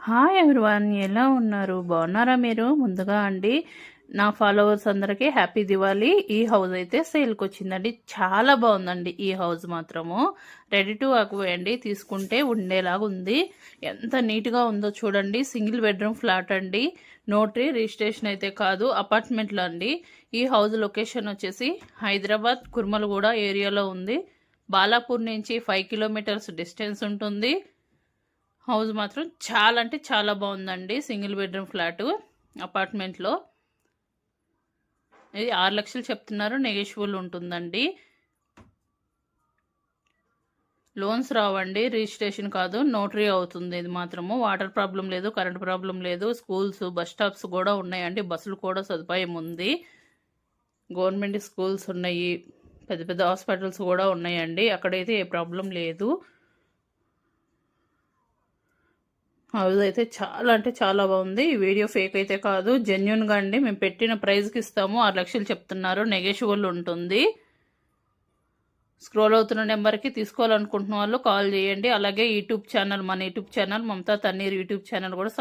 Hi everyone, ఎలా ఉన్నారు? బాగున్నారా మీరు? ముందుగా అండి, నా ఫాలోవర్స్ అందరికీ హ్యాపీ దివాళీ. ఈ హౌస్ అయితే సేల్కి వచ్చిందండి. చాలా బాగుందండి ఈ హౌస్ మాత్రము. రెడీ టు ఆక్యుపై అండి, తీసుకుంటే ఉండేలాగా ఉంది. ఎంత నీట్గా ఉందో చూడండి. సింగిల్ బెడ్రూమ్ ఫ్లాట్ అండి. నోటరీ రిజిస్ట్రేషన్ అయితే కాదు, అపార్ట్మెంట్లో అండి. ఈ హౌస్ లొకేషన్ వచ్చేసి హైదరాబాద్ కుర్మలగూడ ఏరియాలో ఉంది. బాలాపూర్ నుంచి 5 కిలోమీటర్స్ డిస్టెన్స్ ఉంటుంది. హౌస్ మాత్రం చాలా అంటే చాలా బాగుందండి. సింగిల్ బెడ్రూమ్ ఫ్లాట్ అపార్ట్మెంట్లో. ఇది 6 లక్షలు చెప్తున్నారు, నెగోషియబుల్ ఉంటుందండి. లోన్స్ రావండి, రిజిస్ట్రేషన్ కాదు, నోటరీ అవుతుంది. ఇది మాత్రము వాటర్ ప్రాబ్లం లేదు, కరెంట్ ప్రాబ్లం లేదు. స్కూల్స్, బస్ స్టాప్స్ కూడా ఉన్నాయండి. బస్సులు కూడా సదుపాయం ఉంది. గవర్నమెంట్ స్కూల్స్ ఉన్నాయి, పెద్ద పెద్ద హాస్పిటల్స్ కూడా ఉన్నాయండి. అక్కడైతే ఏ ప్రాబ్లం లేదు. హౌస్ అయితే చాలా అంటే చాలా బాగుంది. ఈ వీడియో ఫేక్ అయితే కాదు, జెన్యున్గా అండి. మేము పెట్టిన ప్రైస్కి ఇస్తాము. 6 లక్షలు చెప్తున్నారు, నెగోషియబుల్ ఉంటుంది. స్క్రోల్ అవుతున్న నెంబర్కి తీసుకోవాలనుకుంటున్న వాళ్ళు కాల్ చేయండి. అలాగే యూట్యూబ్ ఛానల్, మన YouTube channel Mamata Thanneer YouTube channel కూడా